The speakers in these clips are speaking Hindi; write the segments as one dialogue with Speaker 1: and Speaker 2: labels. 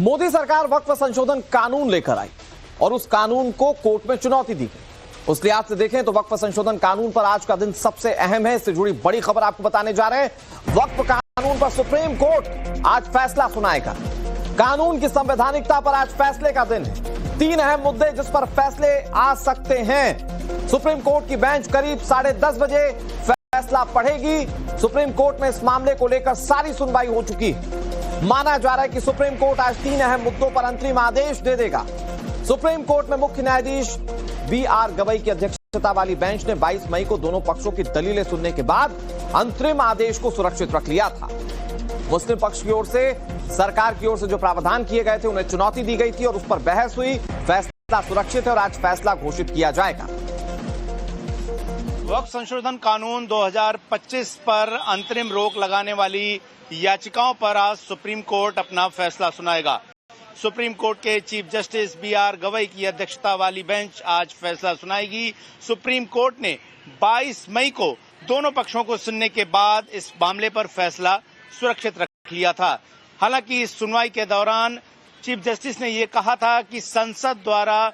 Speaker 1: मोदी सरकार वक्फ संशोधन कानून लेकर आई और उस कानून को कोर्ट में चुनौती दी गई। उस लिहाज से देखें तो वक्फ संशोधन कानून पर आज का दिन सबसे अहम है। इससे जुड़ी बड़ी खबर आपको बताने जा रहे हैं। वक्फ कानून पर सुप्रीम कोर्ट आज फैसला सुनाएगा। कानून की संवैधानिकता पर आज फैसले का दिन है। 3 अहम मुद्दे जिस पर फैसले आ सकते हैं। सुप्रीम कोर्ट की बेंच करीब 10:30 बजे फैसला पढ़ेगी। सुप्रीम कोर्ट में इस मामले को लेकर सारी सुनवाई हो चुकी है। माना जा रहा है कि सुप्रीम कोर्ट आज 3 अहम मुद्दों पर अंतरिम आदेश दे देगा। सुप्रीम कोर्ट में मुख्य न्यायाधीश BR गवई की अध्यक्षता वाली बेंच ने 22 मई को दोनों पक्षों की दलीलें सुनने के बाद अंतरिम आदेश को सुरक्षित रख लिया था। मुस्लिम पक्ष की ओर से सरकार की ओर से जो प्रावधान किए गए थे उन्हें चुनौती दी गई थी और उस पर बहस हुई। फैसला सुरक्षित है और आज फैसला घोषित किया जाएगा।
Speaker 2: वक्फ संशोधन कानून 2025 पर अंतरिम रोक लगाने वाली याचिकाओं पर आज सुप्रीम कोर्ट अपना फैसला सुनाएगा। सुप्रीम कोर्ट के चीफ जस्टिस BR गवई की अध्यक्षता वाली बेंच आज फैसला सुनाएगी। सुप्रीम कोर्ट ने 22 मई को दोनों पक्षों को सुनने के बाद इस मामले पर फैसला सुरक्षित रख लिया था। हालांकि इस सुनवाई के दौरान चीफ जस्टिस ने ये कहा था कि संसद द्वारा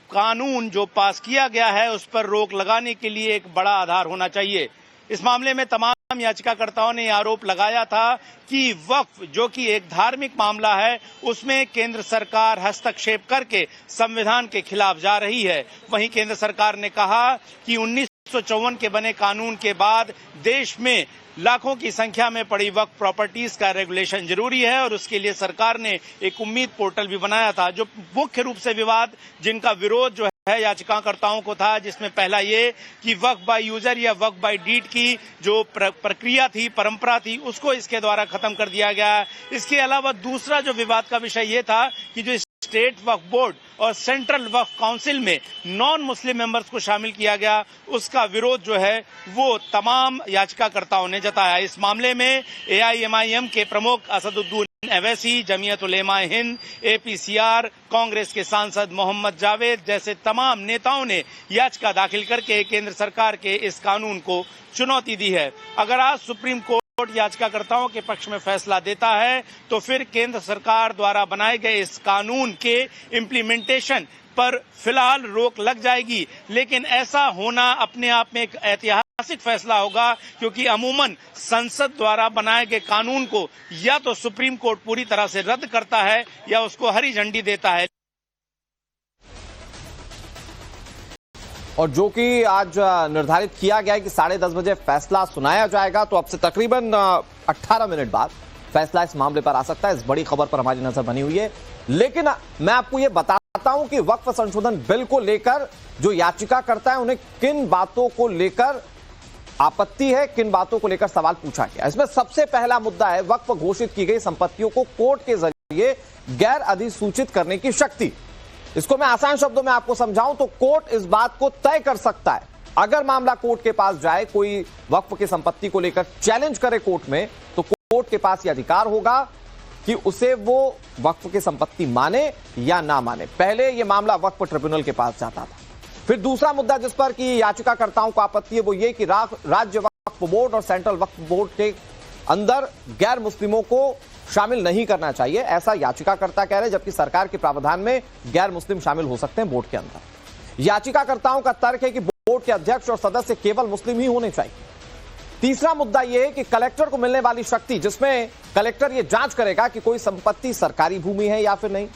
Speaker 2: कानून जो पास किया गया है उस पर रोक लगाने के लिए एक बड़ा आधार होना चाहिए। इस मामले में तमाम याचिकाकर्ताओं ने आरोप लगाया था कि वक्फ जो कि एक धार्मिक मामला है उसमें केंद्र सरकार हस्तक्षेप करके संविधान के खिलाफ जा रही है। वहीं केंद्र सरकार ने कहा कि 1954 के बने कानून के बाद देश में लाखों की संख्या में पड़ी वक्फ प्रॉपर्टीज का रेगुलेशन जरूरी है और उसके लिए सरकार ने एक उम्मीद पोर्टल भी बनाया था। जो मुख्य रूप से विवाद जिनका विरोध जो है याचिकाकर्ताओं को था, जिसमें पहला ये कि वक्फ बाय यूजर या वक्फ बाय डीड की जो प्रक्रिया थी, परंपरा थी, उसको इसके द्वारा खत्म कर दिया गया। इसके अलावा दूसरा जो विवाद का विषय ये था कि जो स्टेट वक्फ बोर्ड और सेंट्रल वक्फ काउंसिल में नॉन मुस्लिम मेंबर्स को शामिल किया गया, उसका विरोध जो है वो तमाम याचिकाकर्ताओं ने जताया। इस मामले में AIMIM के प्रमुख असदुद्दीन अवैसी, जमीयत उलेमा हिंद, APCR, कांग्रेस के सांसद मोहम्मद जावेद जैसे तमाम नेताओं ने याचिका दाखिल करके केंद्र सरकार के इस कानून को चुनौती दी है। अगर आज सुप्रीम कोर्ट याचिकाकर्ताओं के पक्ष में फैसला देता है तो फिर केंद्र सरकार द्वारा बनाए गए इस कानून के इम्प्लीमेंटेशन पर फिलहाल रोक लग जाएगी। लेकिन ऐसा होना अपने आप में एक ऐतिहासिक फैसला होगा, क्योंकि अमूमन संसद द्वारा बनाए गए कानून को या तो सुप्रीम कोर्ट पूरी तरह से रद्द करता है या उसको हरी झंडी देता है।
Speaker 1: और जो कि आज निर्धारित किया गया है कि 10:30 बजे फैसला सुनाया जाएगा, तो अब से तकरीबन 18 मिनट बाद फैसला इस मामले पर आ सकता है। इस बड़ी खबर पर हमारी नजर बनी हुई है। लेकिन मैं आपको यह बताता हूं कि वक्फ संशोधन बिल को लेकर जो याचिका करता है उन्हें किन बातों को लेकर आपत्ति है, किन बातों को लेकर सवाल पूछा गया। इसमें सबसे पहला मुद्दा है वक्फ घोषित की गई संपत्तियों को कोर्ट के जरिए गैर अधिसूचित करने की शक्ति। इसको मैं आसान शब्दों में आपको समझाऊं तो कोर्ट इस बात को तय कर सकता है। अगर मामला कोर्ट के पास जाए, कोई वक्फ की संपत्ति को लेकर चैलेंज करे कोर्ट में, तो कोर्ट के पास यह अधिकार होगा कि उसे वो वक्फ की संपत्ति माने या ना माने। पहले यह मामला वक्फ ट्रिब्यूनल के पास जाता था। फिर दूसरा मुद्दा जिस पर कि याचिकाकर्ताओं को आपत्ति है वो ये कि राज्य वक्फ बोर्ड और सेंट्रल वक्फ बोर्ड के अंदर गैर मुस्लिमों को शामिल नहीं करना चाहिए, ऐसा याचिकाकर्ता कह रहे हैं, जबकि सरकार के प्रावधान में गैर मुस्लिम शामिल हो सकते हैं बोर्ड के अंदर। याचिकाकर्ताओं का तर्क है कि बोर्ड के अध्यक्ष और सदस्य केवल मुस्लिम ही होने चाहिए। तीसरा मुद्दा यह है कि कलेक्टर को मिलने वाली शक्ति, जिसमें कलेक्टर यह जांच करेगा कि कोई संपत्ति सरकारी भूमि है या फिर नहीं।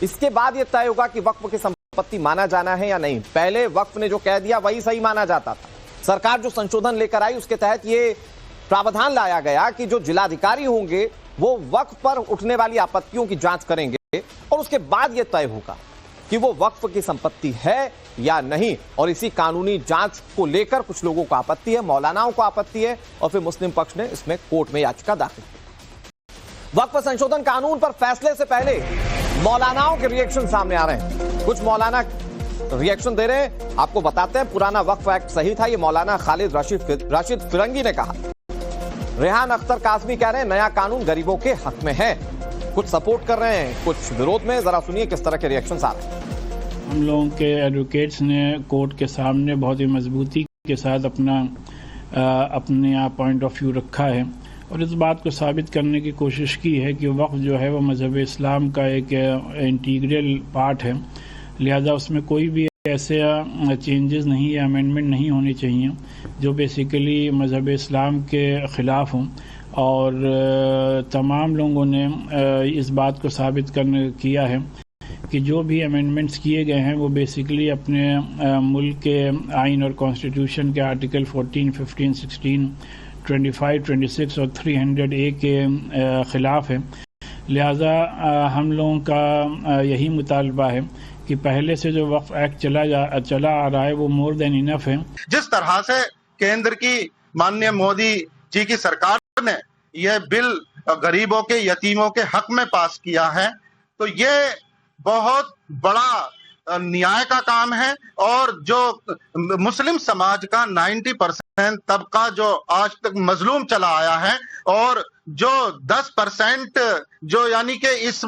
Speaker 1: इसके बाद यह तय होगा कि वक्फ की संपत्ति माना जाना है या नहीं। पहले वक्फ ने जो कह दिया वही सही माना जाता था। सरकार जो संशोधन लेकर आई उसके तहत यह प्रावधान लाया गया कि जो जिलाधिकारी होंगे वो वक्फ पर उठने वाली आपत्तियों की जांच करेंगे और उसके बाद यह तय होगा कि वो वक्फ की संपत्ति है या नहीं। और इसी कानूनी जांच को लेकर कुछ लोगों को आपत्ति है, मौलानाओं को आपत्ति है, और फिर मुस्लिम पक्ष ने इसमें कोर्ट में याचिका दाखिल की। वक्फ संशोधन कानून पर फैसले से पहले मौलानाओं के रिएक्शन सामने आ रहे हैं। कुछ मौलाना रिएक्शन दे रहे हैं, आपको बताते हैं। पुराना वक्फ एक्ट सही था, ये मौलाना खालिद राशिद फिरंगी ने कहा। रेहान अख्तर कासमी कह रहे हैं नया कानून गरीबों के हक में है। कुछ सपोर्ट कर रहे हैं, कुछ विरोध में। जरा सुनिए किस तरह के रिएक्शंस आ रहे हैं।
Speaker 3: हम लोगों के एडवोकेट्स ने कोर्ट के सामने बहुत ही मजबूती के साथ अपने यहाँ पॉइंट ऑफ व्यू रखा है और इस बात को साबित करने की कोशिश की है कि वक्फ जो है वो मज़हब इस्लाम का एक इंटीग्रल पार्ट है, लिहाजा उसमें कोई भी ऐसे चेंजेस नहीं या अमेंडमेंट नहीं होनी चाहिए जो बेसिकली मज़हब इस्लाम के ख़िलाफ़ हों। और तमाम लोगों ने इस बात को साबित किया है कि जो भी अमेंडमेंट्स किए गए हैं वो बेसिकली अपने मुल्क के आइन और कॉन्स्टिट्यूशन के आर्टिकल 14, 15, 16, 25, 26 और 300A के ख़िलाफ़ है। लिहाजा हम लोगों का यही मुतालबा है कि पहले से जो वक्फ एक्ट चला आ रहा है वो मोर देन इनफ है।
Speaker 4: जिस तरह से केंद्र की माननीय मोदी जी की सरकार ने यह बिल गरीबों के, यतीमों के हक में पास किया है, तो ये बहुत बड़ा न्याय का काम है। और जो मुस्लिम समाज का 90% तबका जो आज तक मजलूम चला आया है, और जो 10% जो यानी कि इस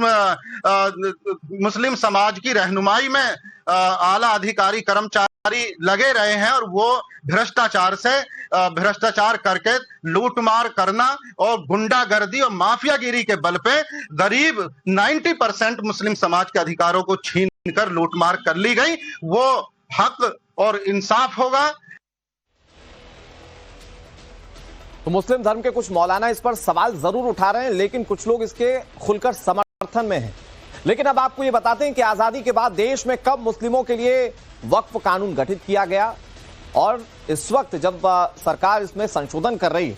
Speaker 4: मुस्लिम समाज की रहनुमाई में आला अधिकारी कर्मचारी लगे रहे हैं, और वो भ्रष्टाचार करके लूटमार करना और गुंडागर्दी और माफियागिरी के बल पे गरीब 90% मुस्लिम समाज के अधिकारों को छीन कर लूटमार कर ली गई, वो हक और इंसाफ होगा।
Speaker 1: तो मुस्लिम धर्म के कुछ मौलाना इस पर सवाल जरूर उठा रहे हैं, लेकिन कुछ लोग इसके खुलकर समर्थन में हैं। लेकिन अब आपको ये बताते हैं कि आजादी के बाद देश में कब मुस्लिमों के लिए वक्फ कानून गठित किया गया, और इस वक्त जब सरकार इसमें संशोधन कर रही है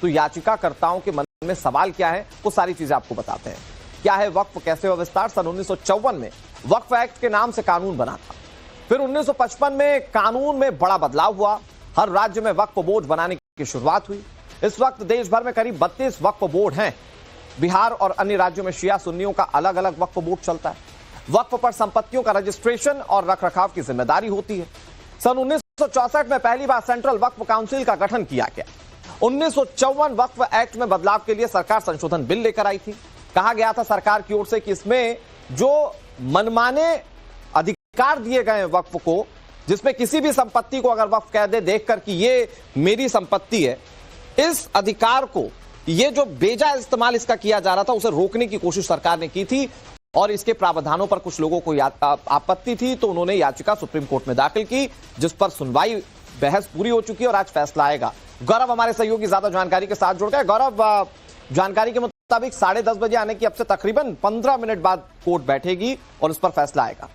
Speaker 1: तो याचिकाकर्ताओं के मन में सवाल क्या है, वो सारी चीजें आपको बताते हैं। क्या है वक्फ, कैसे हुआ विस्तार? सन 1954 में वक्फ एक्ट के नाम से कानून बना था। फिर 1955 में कानून में बड़ा बदलाव हुआ, हर राज्य में वक्फ बोर्ड बनाने की शुरुआत हुई। इस वक्त देश भर में करीब 32 वक्फ बोर्ड हैं। बिहार और अन्य राज्यों में शिया सुन्नियों का अलग अलग वक्फ बोर्ड चलता है। वक्फ पर संपत्तियों का रजिस्ट्रेशन और रखरखाव की जिम्मेदारी होती है। सन 1964 में पहली बार सेंट्रल वक्फ काउंसिल का गठन किया गया। 1954 वक्फ एक्ट में बदलाव के लिए सरकार संशोधन बिल लेकर आई थी। कहा गया था सरकार की ओर से कि इसमें जो मनमाने अधिकार दिए गए हैं वक्फ को, जिसमें किसी भी संपत्ति को अगर वक्फ कह दे देखकर कि ये मेरी संपत्ति है, इस अधिकार को, ये जो बेजा इस्तेमाल इसका किया जा रहा था, उसे रोकने की कोशिश सरकार ने की थी। और इसके प्रावधानों पर कुछ लोगों को आपत्ति थी, तो उन्होंने याचिका सुप्रीम कोर्ट में दाखिल की, जिस पर सुनवाई, बहस पूरी हो चुकी है और आज फैसला आएगा। गौरव हमारे सहयोगी ज्यादा जानकारी के साथ जुड़ गए। गौरव, जानकारी के मुताबिक 10:30 बजे आने की अब से तकरीबन 15 मिनट बाद कोर्ट बैठेगी और इस पर फैसला आएगा।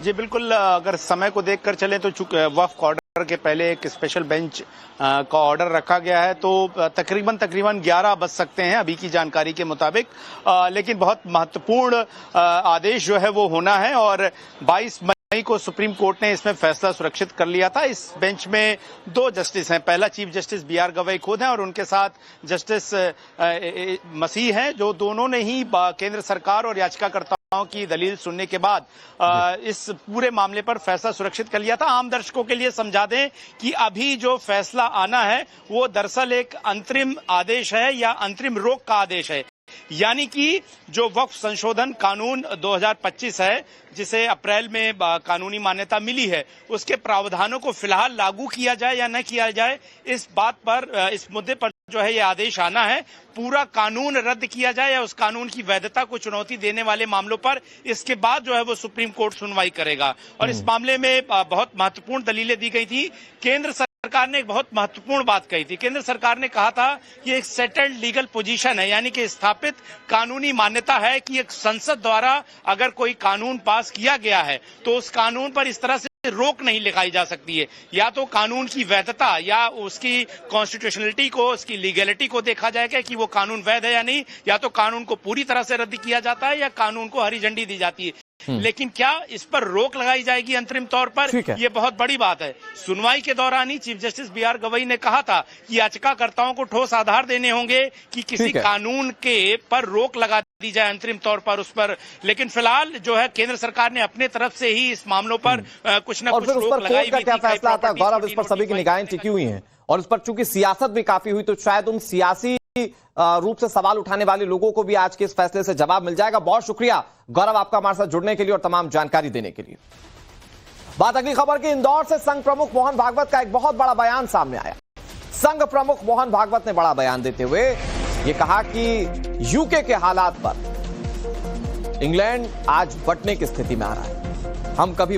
Speaker 2: जी बिल्कुल, अगर समय को देखकर चलें तो चूंकि वक्फ ऑर्डर के पहले एक स्पेशल बेंच का ऑर्डर रखा गया है, तो तकरीबन 11 बज सकते हैं अभी की जानकारी के मुताबिक। लेकिन बहुत महत्वपूर्ण आदेश जो है वो होना है, और 22 मई को सुप्रीम कोर्ट ने इसमें फैसला सुरक्षित कर लिया था। इस बेंच में 2 जस्टिस हैं। पहला चीफ जस्टिस BR गवई खुद हैं और उनके साथ जस्टिस मसीह हैं, जो दोनों ने ही केंद्र सरकार और याचिकाकर्ताओं की दलील सुनने के बाद इस पूरे मामले पर फैसला सुरक्षित कर लिया था। आम दर्शकों के लिए समझा दें कि अभी जो फैसला आना है वो दरअसल एक अंतरिम आदेश है या अंतरिम रोक का आदेश है। यानी कि जो वक्फ संशोधन कानून 2025 है, जिसे अप्रैल में कानूनी मान्यता मिली है, उसके प्रावधानों को फिलहाल लागू किया जाए या न किया जाए, इस बात पर, इस मुद्दे पर जो है ये आदेश आना है। पूरा कानून रद्द किया जाए या उस कानून की वैधता को चुनौती देने वाले मामलों पर इसके बाद जो है वो सुप्रीम कोर्ट सुनवाई करेगा। और इस मामले में बहुत महत्वपूर्ण दलीलें दी गई थी। केंद्र सरकार ने एक बहुत महत्वपूर्ण बात कही थी। केंद्र सरकार ने कहा था कि एक सेटल्ड लीगल पोजीशन है, यानी कि स्थापित कानूनी मान्यता है कि एक संसद द्वारा अगर कोई कानून पास किया गया है तो उस कानून पर इस तरह से रोक नहीं लगाई जा सकती है। या तो कानून की वैधता या उसकी कॉन्स्टिट्यूशनलिटी को, उसकी लीगैलिटी को देखा जाएगा कि वो कानून वैध है या नहीं, या तो कानून को पूरी तरह से रद्द किया जाता है या कानून को हरी झंडी दी जाती है। लेकिन क्या इस पर रोक लगाई जाएगी अंतरिम तौर पर, ये बहुत बड़ी बात है। सुनवाई के दौरान ही चीफ जस्टिस BR गवई ने कहा था कि याचिकाकर्ताओं को ठोस आधार देने होंगे कि किसी कानून के पर रोक लगा दी जाए अंतरिम तौर पर उस पर। लेकिन फिलहाल जो है केंद्र सरकार ने अपने तरफ से ही इस मामलों पर कुछ न कुछ रोक लगाई हुई थी।
Speaker 1: क्या फैसला आता है गौरव, इस पर सभी की निगाहें टिकी हुई हैं और इस पर चूंकि सियासत भी काफी हुई, तो शायद उन सियासी रूप से सवाल उठाने वाले लोगों को भी आज के इस फैसले से जवाब मिल जाएगा। बहुत शुक्रिया गौरव आपका हमारे साथ जुड़ने के लिए और तमाम जानकारी देने के लिए। बात अगली खबर की। इंदौर से संघ प्रमुख मोहन भागवत का एक बहुत बड़ा बयान सामने आया। संघ प्रमुख मोहन भागवत ने बड़ा बयान देते हुए यह कहा कि यूके के हालात पर इंग्लैंड आज बंटने की स्थिति में आ रहा है। हम कभी